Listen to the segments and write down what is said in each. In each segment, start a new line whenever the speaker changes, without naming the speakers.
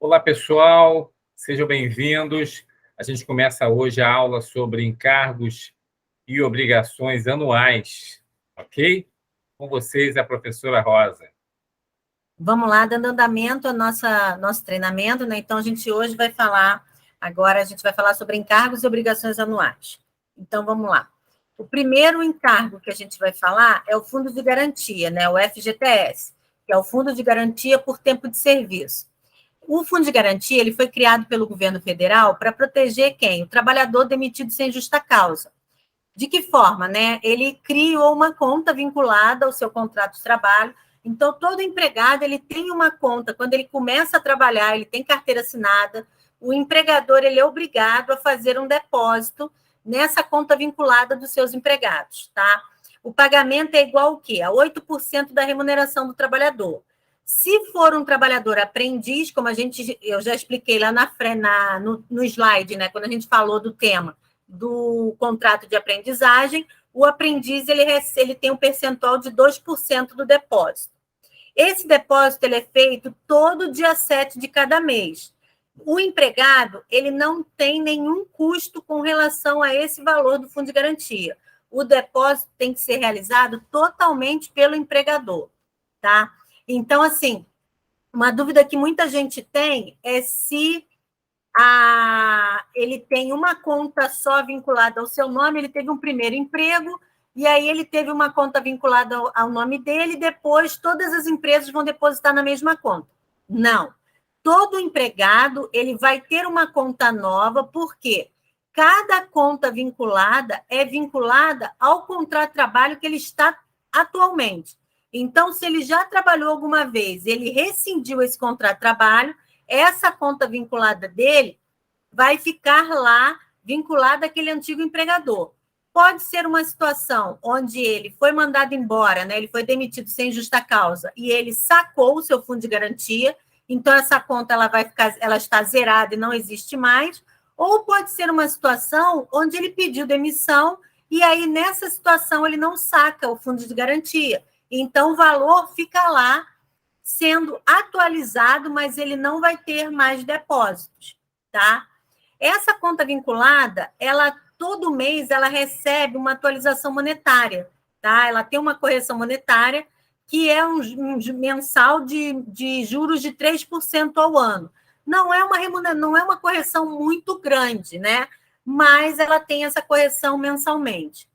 Olá, pessoal, sejam bem-vindos. A gente começa hoje a aula sobre encargos e obrigações anuais, ok? Com vocês, a professora Rosa.
Vamos lá, dando andamento ao nosso treinamento, né? Então, a gente hoje vai falar, agora a gente vai falar sobre encargos e obrigações anuais. Então, vamos lá. O primeiro encargo que a gente vai falar é o Fundo de Garantia, né? O FGTS, que é o Fundo de Garantia por Tempo de Serviço. O Fundo de Garantia ele foi criado pelo governo federal para proteger quem? O trabalhador demitido sem justa causa. De que forma, né? Ele criou uma conta vinculada ao seu contrato de trabalho. Então, todo empregado ele tem uma conta. Quando ele começa a trabalhar, ele tem carteira assinada. O empregador ele é obrigado a fazer um depósito nessa conta vinculada dos seus empregados, tá? O pagamento é igual ao quê? A 8% da remuneração do trabalhador. Se for um trabalhador aprendiz, como eu já expliquei lá no slide, né? Quando a gente falou do tema do contrato de aprendizagem, o aprendiz ele tem um percentual de 2% do depósito. Esse depósito ele é feito todo dia 7 de cada mês. O empregado ele não tem nenhum custo com relação a esse valor do fundo de garantia. O depósito tem que ser realizado totalmente pelo empregador, tá? Então, assim, uma dúvida que muita gente tem é se ele tem uma conta só vinculada ao seu nome, ele teve um primeiro emprego, e aí ele teve uma conta vinculada ao nome dele, e depois todas as empresas vão depositar na mesma conta. Não. Todo empregado ele vai ter uma conta nova, porque cada conta vinculada é vinculada ao contrato de trabalho que ele está atualmente. Então, se ele já trabalhou alguma vez, ele rescindiu esse contrato de trabalho, essa conta vinculada dele vai ficar lá vinculada àquele antigo empregador. Pode ser uma situação onde ele foi mandado embora, né? Ele foi demitido sem justa causa e ele sacou o seu fundo de garantia, então essa conta ela está zerada e não existe mais. Ou pode ser uma situação onde ele pediu demissão e aí nessa situação ele não saca o fundo de garantia. Então o valor fica lá sendo atualizado, mas ele não vai ter mais depósitos, tá? Essa conta vinculada, todo mês ela recebe uma atualização monetária, tá? Ela tem uma correção monetária que é um mensal de juros de 3% ao ano. Não é uma correção muito grande, né? Mas ela tem essa correção mensalmente.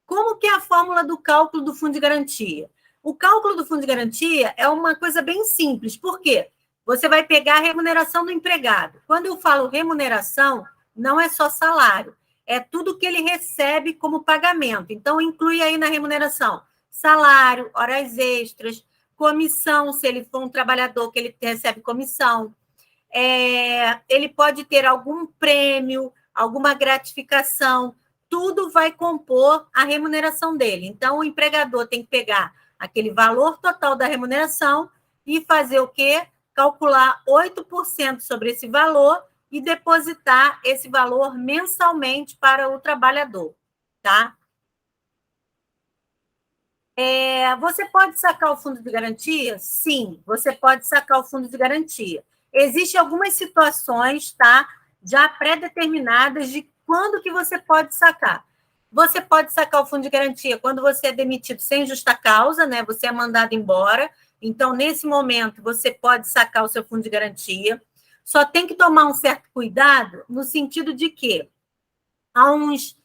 Como que é a fórmula do cálculo do fundo de garantia? O cálculo do fundo de garantia é uma coisa bem simples. Por quê? Você vai pegar a remuneração do empregado. Quando eu falo remuneração, não é só salário, é tudo que ele recebe como pagamento. Então, inclui aí na remuneração salário, horas extras, comissão, se ele for um trabalhador que ele recebe comissão. Ele pode ter algum prêmio, alguma gratificação, tudo vai compor a remuneração dele. Então, o empregador tem que pegar aquele valor total da remuneração e fazer o quê? Calcular 8% sobre esse valor e depositar esse valor mensalmente para o trabalhador, tá? Você pode sacar o fundo de garantia? Sim, você pode sacar o fundo de garantia. Existem algumas situações, tá? Já pré-determinadas de quando que você pode sacar. Você pode sacar o fundo de garantia quando você é demitido sem justa causa, né? Você é mandado embora. Então, nesse momento, você pode sacar o seu fundo de garantia. Só tem que tomar um certo cuidado no sentido de que, há uns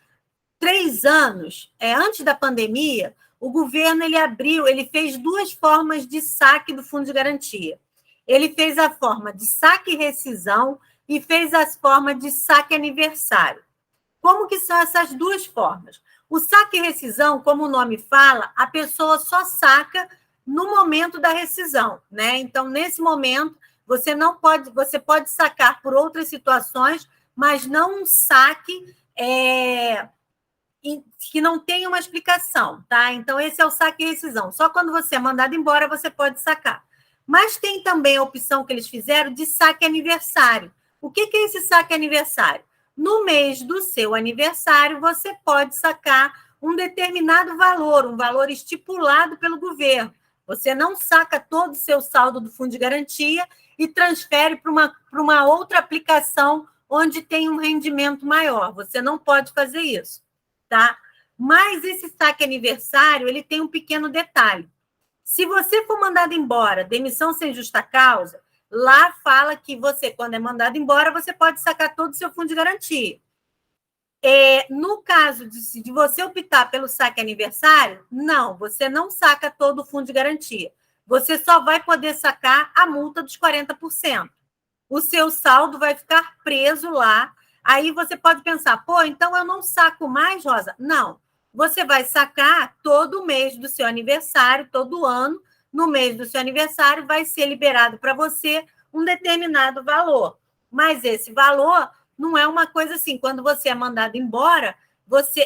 3 anos, antes da pandemia, o governo ele fez 2 formas de saque do fundo de garantia. Ele fez a forma de saque e rescisão e fez as formas de saque aniversário. Como que são essas 2 formas? O saque e rescisão, como o nome fala, a pessoa só saca no momento da rescisão, né? Então, nesse momento, você pode sacar por outras situações, mas não um saque que não tem uma explicação, tá? Então, esse é o saque e rescisão. Só quando você é mandado embora, você pode sacar. Mas tem também a opção que eles fizeram de saque aniversário. O que é esse saque aniversário? No mês do seu aniversário, você pode sacar um determinado valor, um valor estipulado pelo governo. Você não saca todo o seu saldo do fundo de garantia e transfere para uma outra aplicação onde tem um rendimento maior. Você não pode fazer isso, tá? Mas esse saque aniversário, ele tem um pequeno detalhe. Se você for mandado embora, demissão sem justa causa, lá fala que você, quando é mandado embora, você pode sacar todo o seu fundo de garantia. No caso de você optar pelo saque aniversário, não, você não saca todo o fundo de garantia. Você só vai poder sacar a multa dos 40%. O seu saldo vai ficar preso lá. Aí você pode pensar, pô, então eu não saco mais, Rosa? Não, você vai sacar todo mês do seu aniversário, todo ano, no mês do seu aniversário, vai ser liberado para você um determinado valor. Mas esse valor não é uma coisa assim, quando você é mandado embora,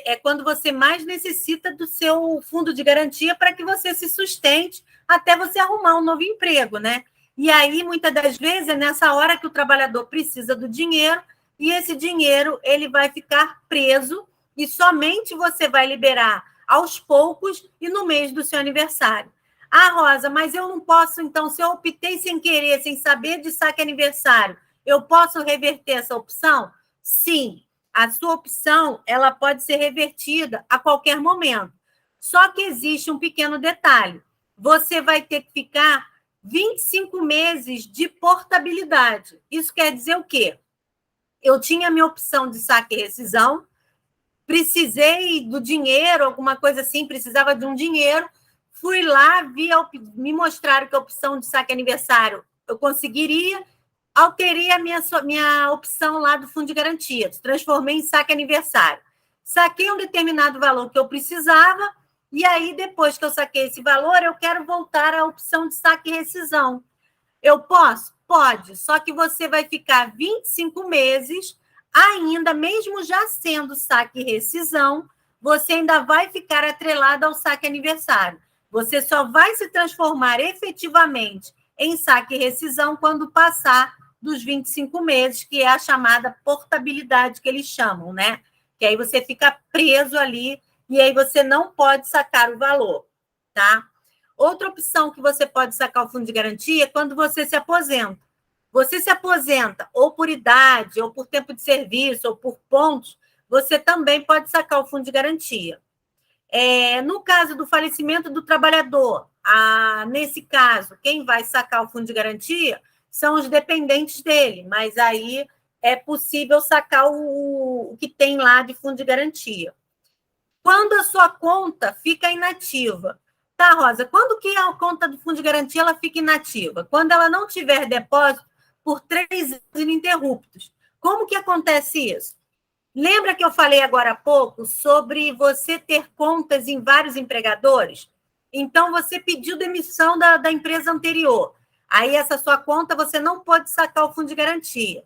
é quando você mais necessita do seu fundo de garantia para que você se sustente até você arrumar um novo emprego, né? E aí, muitas das vezes, é nessa hora que o trabalhador precisa do dinheiro e esse dinheiro ele vai ficar preso e somente você vai liberar aos poucos e no mês do seu aniversário. Ah, Rosa, mas eu não posso, então, se eu optei sem querer, sem saber de saque aniversário, eu posso reverter essa opção? Sim, a sua opção ela pode ser revertida a qualquer momento. Só que existe um pequeno detalhe. Você vai ter que ficar 25 meses de portabilidade. Isso quer dizer o quê? Eu tinha a minha opção de saque e rescisão, precisei do dinheiro, alguma coisa assim, precisava de um dinheiro, fui lá, me mostraram que a opção de saque aniversário eu conseguiria, alterei a minha opção lá do fundo de garantia, transformei em saque aniversário. Saquei um determinado valor que eu precisava, e aí, depois que eu saquei esse valor, eu quero voltar à opção de saque e rescisão. Eu posso? Pode, só que você vai ficar 25 meses, ainda, mesmo já sendo saque e rescisão, você ainda vai ficar atrelado ao saque aniversário. Você só vai se transformar efetivamente em saque e rescisão quando passar dos 25 meses, que é a chamada portabilidade que eles chamam, né? Que aí você fica preso ali e aí você não pode sacar o valor, tá? Outra opção que você pode sacar o fundo de garantia é quando você se aposenta. Você se aposenta ou por idade, ou por tempo de serviço, ou por pontos, você também pode sacar o fundo de garantia. No caso do falecimento do trabalhador, nesse caso, quem vai sacar o fundo de garantia são os dependentes dele, mas aí é possível sacar o que tem lá de fundo de garantia. Quando a sua conta fica inativa, tá, Rosa? Quando que a conta do fundo de garantia ela fica inativa? Quando ela não tiver depósito por 3 anos ininterruptos. Como que acontece isso? Lembra que eu falei agora há pouco sobre você ter contas em vários empregadores? Então, você pediu demissão da empresa anterior. Aí, essa sua conta, você não pode sacar o fundo de garantia.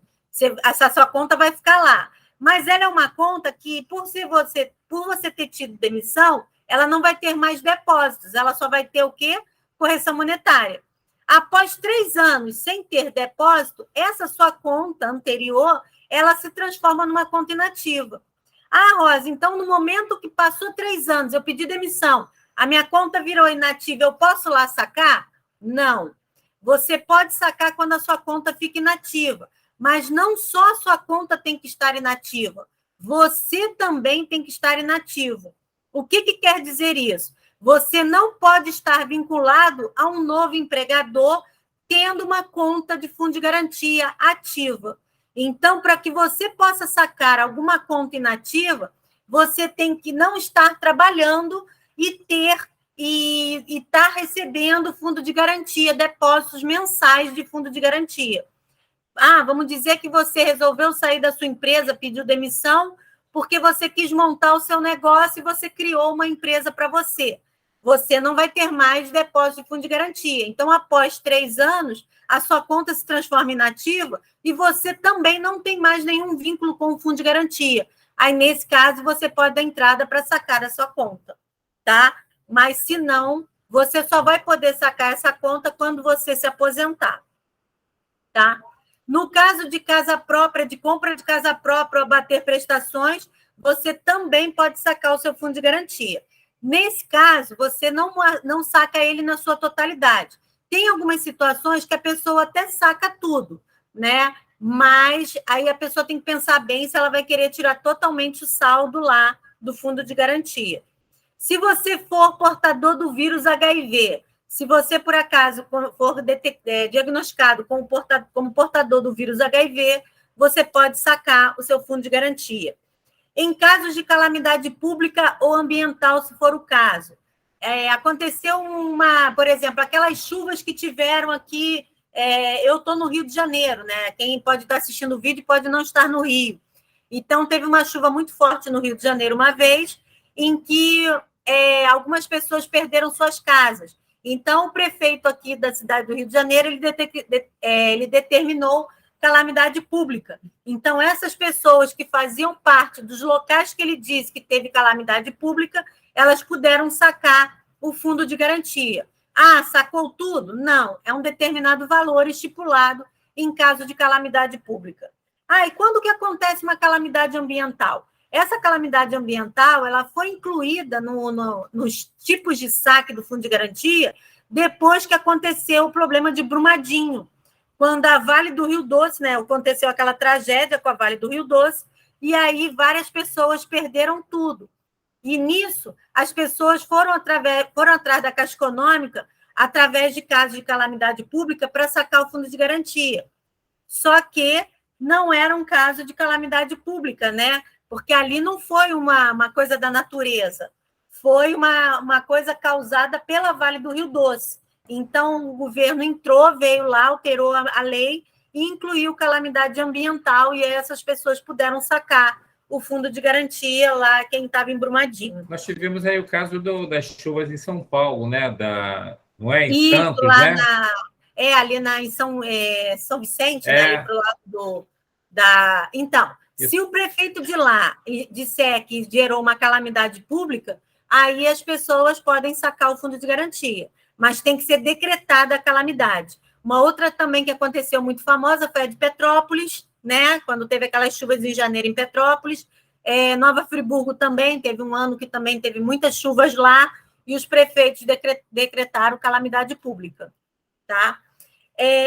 Essa sua conta vai ficar lá. Mas ela é uma conta que, por você ter tido demissão, ela não vai ter mais depósitos. Ela só vai ter o quê? Correção monetária. Após 3 anos sem ter depósito, essa sua conta anterior, ela se transforma numa conta inativa. Ah, Rosa, então no momento que passou 3 anos, eu pedi demissão, a minha conta virou inativa, eu posso lá sacar? Não. Você pode sacar quando a sua conta fica inativa, mas não só a sua conta tem que estar inativa, você também tem que estar inativo. O que quer dizer isso? Você não pode estar vinculado a um novo empregador tendo uma conta de fundo de garantia ativa. Então, para que você possa sacar alguma conta inativa, você tem que não estar trabalhando e estar recebendo fundo de garantia, depósitos mensais de fundo de garantia. Vamos dizer que você resolveu sair da sua empresa, pediu demissão, porque você quis montar o seu negócio e você criou uma empresa para você. Você não vai ter mais depósito de fundo de garantia. Então, após 3 anos, a sua conta se transforma em inativa e você também não tem mais nenhum vínculo com o fundo de garantia. Aí, nesse caso, você pode dar entrada para sacar a sua conta, tá? Mas, se não, você só vai poder sacar essa conta quando você se aposentar, tá? No caso de casa própria, de compra de casa própria ou abater prestações, você também pode sacar o seu fundo de garantia. Nesse caso, você não saca ele na sua totalidade. Tem algumas situações que a pessoa até saca tudo, né? Mas aí a pessoa tem que pensar bem se ela vai querer tirar totalmente o saldo lá do fundo de garantia. Se você for portador do vírus HIV, se você, por acaso, for diagnosticado como portador do vírus HIV, você pode sacar o seu fundo de garantia. Em casos de calamidade pública ou ambiental, se for o caso, aconteceu por exemplo, aquelas chuvas que tiveram aqui, eu estou no Rio de Janeiro, né? Quem pode estar assistindo o vídeo pode não estar no Rio. Então, teve uma chuva muito forte no Rio de Janeiro uma vez, em que algumas pessoas perderam suas casas. Então, o prefeito aqui da cidade do Rio de Janeiro, ele determinou calamidade pública. Então, essas pessoas que faziam parte dos locais que ele disse que teve calamidade pública, elas puderam sacar o fundo de garantia. Ah, sacou tudo? Não, é um determinado valor estipulado em caso de calamidade pública. Ah, e quando que acontece uma calamidade ambiental? Essa calamidade ambiental ela foi incluída nos tipos de saque do fundo de garantia depois que aconteceu o problema de Brumadinho, quando a Vale do Rio Doce, né, aconteceu aquela tragédia com a Vale do Rio Doce, e aí várias pessoas perderam tudo. E nisso, as pessoas foram atrás da Caixa Econômica através de casos de calamidade pública para sacar o fundo de garantia. Só que não era um caso de calamidade pública, né? Porque ali não foi uma coisa da natureza, foi uma coisa causada pela Vale do Rio Doce. Então, o governo entrou, veio lá, alterou a lei e incluiu calamidade ambiental, e essas pessoas puderam sacar o fundo de garantia lá, quem estava em Brumadinho.
Nós tivemos aí o caso das chuvas em São Paulo, né? Não é? Em
Isso,
Santos,
lá
né?
ali em São Vicente, né? Ali para o lado Então,
Isso.
se o prefeito de lá disser que gerou uma calamidade pública, aí as pessoas podem sacar o fundo de garantia, mas tem que ser decretada a calamidade. Uma outra também que aconteceu muito famosa foi a de Petrópolis, né? Quando teve aquelas chuvas em janeiro em Petrópolis. Nova Friburgo também, teve um ano que também teve muitas chuvas lá, e os prefeitos decretaram calamidade pública. Tá?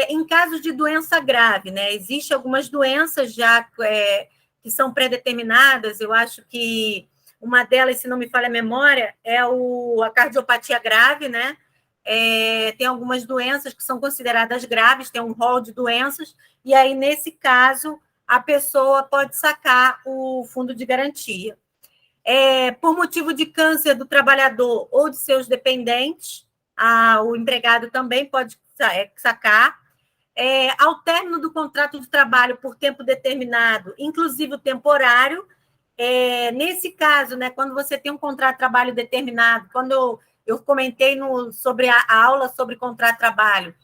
Em casos de doença grave, né? Existem algumas doenças já que são pré-determinadas, eu acho que uma delas, se não me falha a memória, é a cardiopatia grave, né? Tem algumas doenças que são consideradas graves, tem um rol de doenças, e aí, nesse caso, a pessoa pode sacar o fundo de garantia. Por motivo de câncer do trabalhador ou de seus dependentes, o empregado também pode sacar. Ao término do contrato de trabalho por tempo determinado, inclusive o temporário, nesse caso, né, quando você tem um contrato de trabalho determinado, quando eu comentei sobre a aula sobre contrato de trabalho,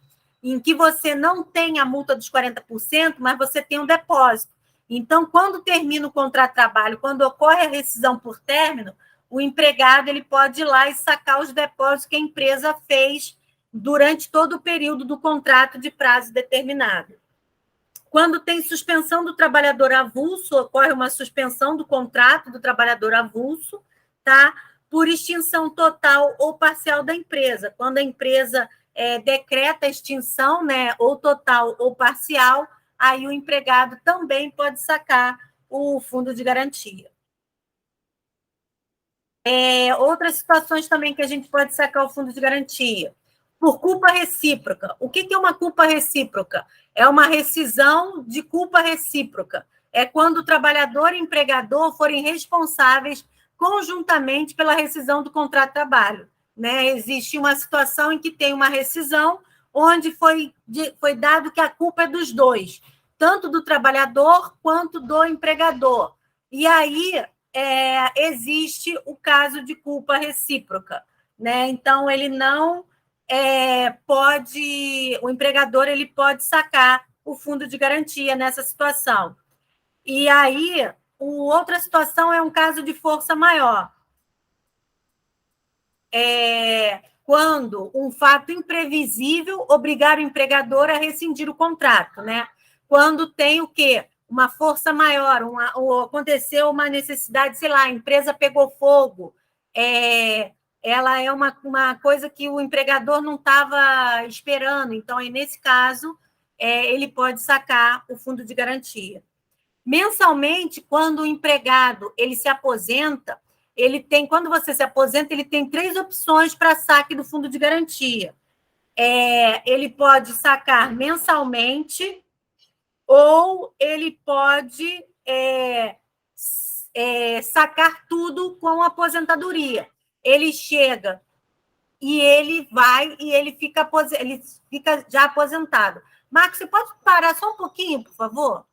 em que você não tem a multa dos 40%, mas você tem um depósito. Então, quando termina o contrato de trabalho, quando ocorre a rescisão por término, o empregado ele pode ir lá e sacar os depósitos que a empresa fez durante todo o período do contrato de prazo determinado. Quando tem suspensão do trabalhador avulso, ocorre uma suspensão do contrato do trabalhador avulso, tá? Por extinção total ou parcial da empresa. Quando a empresa decreta a extinção, né, ou total ou parcial, aí o empregado também pode sacar o fundo de garantia. Outras situações também que a gente pode sacar o fundo de garantia. Por culpa recíproca. O que é uma culpa recíproca? É uma rescisão de culpa recíproca. É quando o trabalhador e o empregador forem responsáveis conjuntamente pela rescisão do contrato de trabalho. Né? Existe uma situação em que tem uma rescisão onde foi dado que a culpa é dos dois, tanto do trabalhador quanto do empregador. E aí existe o caso de culpa recíproca. Né? Então, ele não o empregador ele pode sacar o fundo de garantia nessa situação. E aí, outra situação é um caso de força maior. Quando um fato imprevisível obrigar o empregador a rescindir o contrato, né? Quando tem o quê? Uma força maior, ou aconteceu uma necessidade, sei lá, a empresa pegou fogo, ela é uma coisa que o empregador não estava esperando. Então, aí, nesse caso, ele pode sacar o fundo de garantia. Mensalmente, quando o empregado ele se aposenta, quando você se aposenta, ele tem 3 opções para saque do fundo de garantia. Ele pode sacar mensalmente, ou ele pode sacar tudo com aposentadoria. Ele chega e ele vai e ele fica já aposentado. Marcos, você pode parar só um pouquinho, por favor?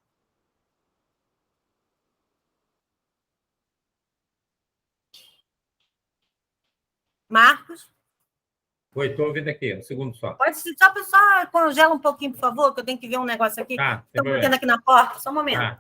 Marcos?
Oi, estou ouvindo aqui, um segundo só.
Pode ser, só congela um pouquinho, por favor, que eu tenho que ver um negócio aqui.
Tá, sem
Estou
problema.
batendo aqui na porta, só um momento.
Tá.